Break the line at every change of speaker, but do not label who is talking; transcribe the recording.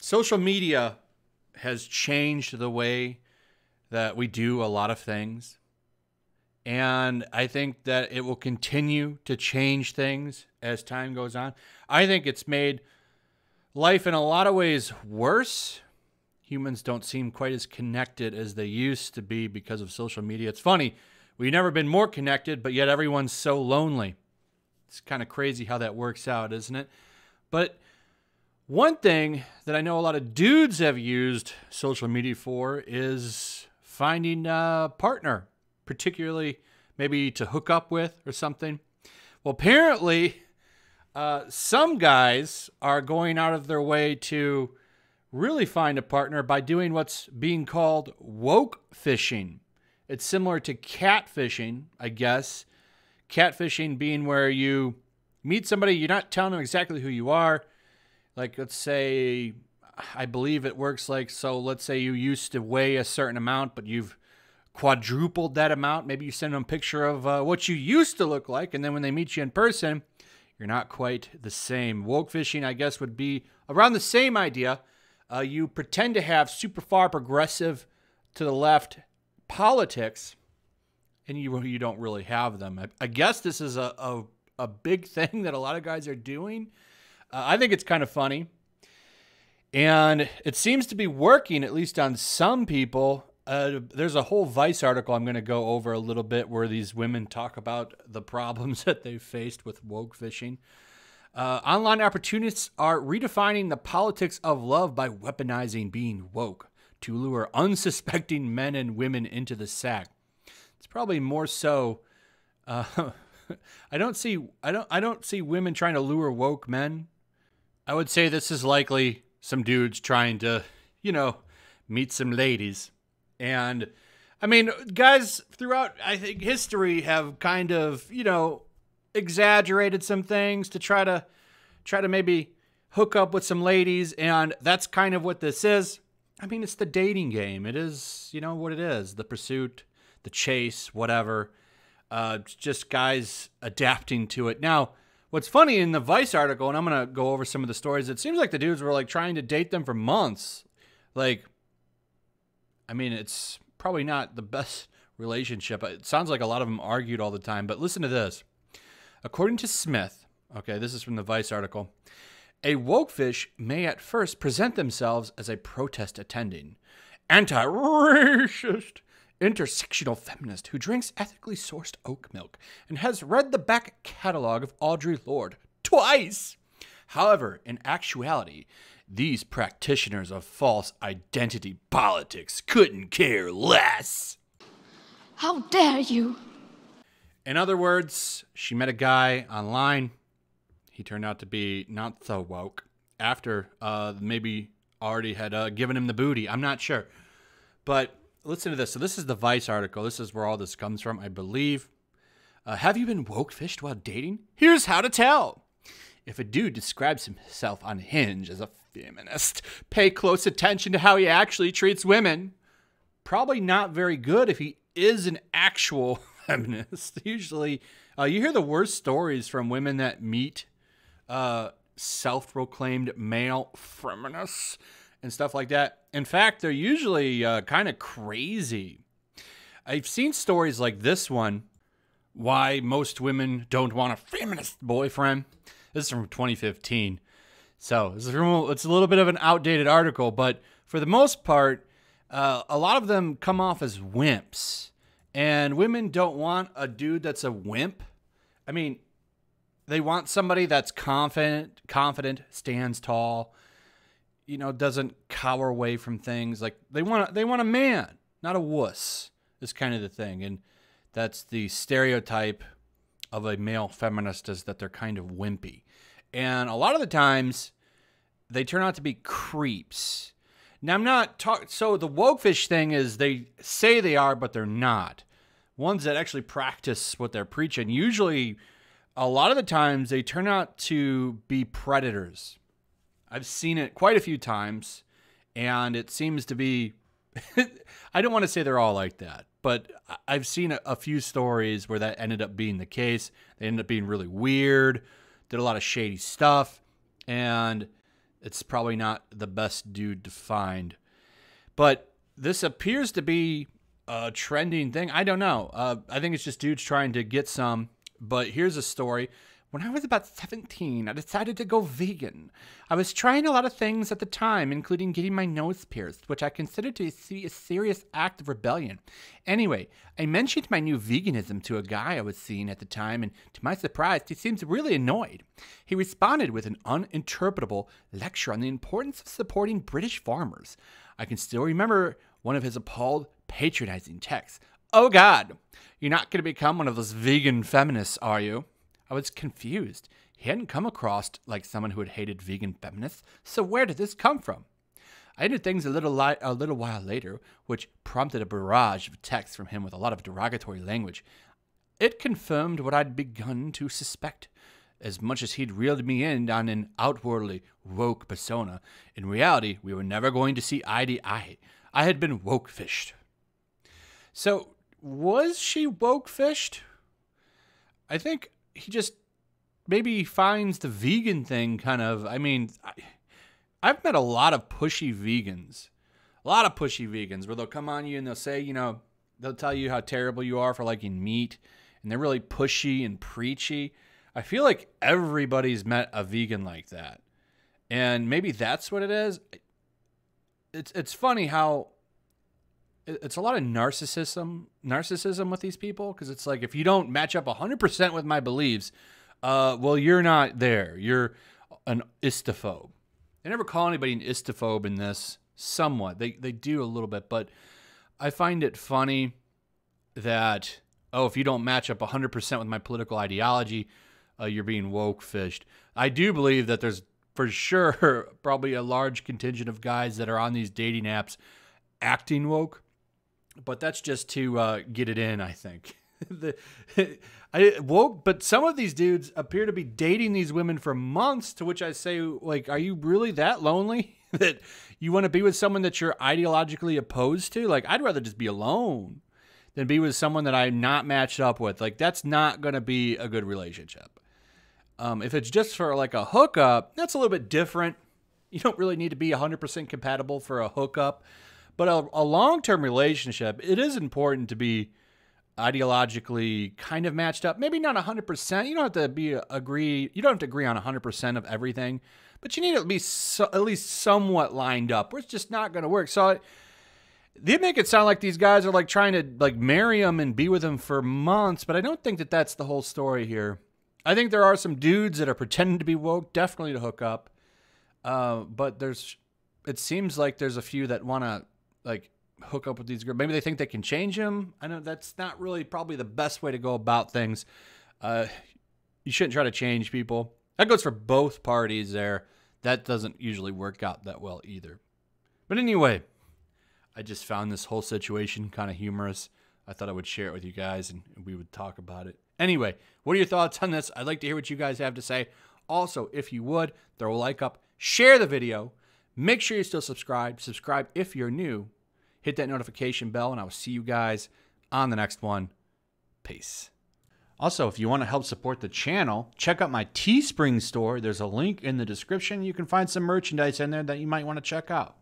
Social media has changed the way that we do a lot of things. And I think that it will continue to change things as time goes on. I think it's made life in a lot of ways worse. Humans don't seem quite as connected as they used to be because of social media. It's funny, we've never been more connected, but yet everyone's so lonely. It's kind of crazy how that works out, isn't it? But one thing that I know a lot of dudes have used social media for is finding a partner, particularly maybe to hook up with or something. Well, apparently, some guys are going out of their way to really find a partner by doing what's being called wokefishing. It's similar to catfishing, I guess. Catfishing being where you meet somebody, you're not telling them exactly who you are. Like, let's say, I believe it works like, so let's say you used to weigh a certain amount, but you've quadrupled that amount. Maybe you send them a picture of what you used to look like, and then when they meet you in person, you're not quite the same. Wokefishing, I guess, would be around the same idea. You pretend to have super far progressive to the left politics, and you don't really have them. I guess this is a big thing that a lot of guys are doing. I think it's kind of funny. And it seems to be working, at least on some people. There's a whole Vice article I'm going to go over a little bit where these women talk about the problems that they've faced with woke fishing. Online opportunists are redefining the politics of love by weaponizing being woke to lure unsuspecting men and women into the sack. It's probably more so. I don't see women trying to lure woke men. I would say this is likely some dudes trying to, meet some ladies. And I mean, guys throughout, I think, history have kind of, exaggerated some things to try to maybe hook up with some ladies. And that's kind of what this is. I mean, it's the dating game. It is, what it is. The pursuit, the chase, whatever. Just guys adapting to it. Now, what's funny in the Vice article, and I'm going to go over some of the stories, it seems like the dudes were like trying to date them for months. Like, I mean, it's probably not the best relationship. It sounds like a lot of them argued all the time, but listen to this. According to Smith, okay, this is from the Vice article, a wokefish may at first present themselves as a protest attending, anti-racist, intersectional feminist who drinks ethically sourced oat milk and has read the back catalog of Audre Lorde twice. However, in actuality, these practitioners of false identity politics couldn't care less.
How dare you?
In other words, she met a guy online. He turned out to be not so woke after maybe already had given him the booty. I'm not sure. But listen to this. So this is the Vice article. This is where all this comes from, I believe. Have you been wokefished while dating? Here's how to tell. If a dude describes himself on Hinge as a feminist, pay close attention to how he actually treats women. Probably not very good if he is an actual feminist. Usually, you hear the worst stories from women that meet self-proclaimed male feminists and stuff like that. In fact, they're usually kind of crazy. I've seen stories like this one, why most women don't want a feminist boyfriend. This is from 2015. So it's a little bit of an outdated article, but for the most part, a lot of them come off as wimps. And women don't want a dude that's a wimp. I mean, they want somebody that's confident, stands tall, doesn't cower away from things. Like they want a man, not a wuss. Is kind of the thing, and that's the stereotype of a male feminist, is that they're kind of wimpy, and a lot of the times they turn out to be creeps. Now I'm not talking. So the wokefish thing is they say they are, but they're not. Ones that actually practice what they're preaching. Usually, a lot of the times they turn out to be predators. I've seen it quite a few times, and it seems to be, I don't want to say they're all like that, but I've seen a few stories where that ended up being the case. They ended up being really weird, did a lot of shady stuff, and it's probably not the best dude to find. But this appears to be a trending thing. I don't know. I think it's just dudes trying to get some. But here's a story. When I was about 17, I decided to go vegan. I was trying a lot of things at the time, including getting my nose pierced, which I considered to be a serious act of rebellion. Anyway, I mentioned my new veganism to a guy I was seeing at the time, and to my surprise, he seemed really annoyed. He responded with an uninterpretable lecture on the importance of supporting British farmers. I can still remember one of his appalled, patronizing texts. "Oh God, you're not going to become one of those vegan feminists, are you?" I was confused. He hadn't come across like someone who had hated vegan feminists, so where did this come from? I ended things a little while later, which prompted a barrage of texts from him with a lot of derogatory language. It confirmed what I'd begun to suspect. As much as he'd reeled me in on an outwardly woke persona, in reality, we were never going to see eye to eye. I had been wokefished. So, was she wokefished? I think he just maybe finds the vegan thing kind of, I mean, I've met a lot of pushy vegans. A lot of pushy vegans where they'll come on you and they'll say, you know, they'll tell you how terrible you are for liking meat. And they're really pushy and preachy. I feel like everybody's met a vegan like that. And maybe that's what it is. It's funny how it's a lot of narcissism with these people, because it's like, if you don't match up 100% with my beliefs, well, you're not there. You're an istophobe. They never call anybody an istophobe in this. Somewhat. They do a little bit, but I find it funny that, oh, if you don't match up 100% with my political ideology, you're being woke-fished. I do believe that there's, for sure, probably a large contingent of guys that are on these dating apps acting woke. But that's just to get it in, I think. But some of these dudes appear to be dating these women for months, to which I say, like, are you really that lonely that you want to be with someone that you're ideologically opposed to? Like, I'd rather just be alone than be with someone that I'm not matched up with. Like, that's not going to be a good relationship. If it's just for, like, a hookup, that's a little bit different. You don't really need to be 100% compatible for a hookup. But a long-term relationship, it is important to be ideologically kind of matched up. Maybe not 100%. You don't have to agree. You don't have to agree on 100% of everything, but you need to be at least somewhat lined up, or it's just not going to work. So they make it sound like these guys are like trying to like marry them and be with them for months, but I don't think that that's the whole story here. I think there are some dudes that are pretending to be woke, definitely to hook up, but it seems like there's a few that want to like hook up with these girls. Maybe they think they can change them. I know that's not really probably the best way to go about things. You shouldn't try to change people. That goes for both parties there. That doesn't usually work out that well either. But anyway, I just found this whole situation kind of humorous. I thought I would share it with you guys and we would talk about it. Anyway, what are your thoughts on this? I'd like to hear what you guys have to say. Also, if you would, throw a like up, share the video. Make sure you're still subscribed. Subscribe if you're new. Hit that notification bell, and I will see you guys on the next one. Peace. Also, if you want to help support the channel, check out my Teespring store. There's a link in the description. You can find some merchandise in there that you might want to check out.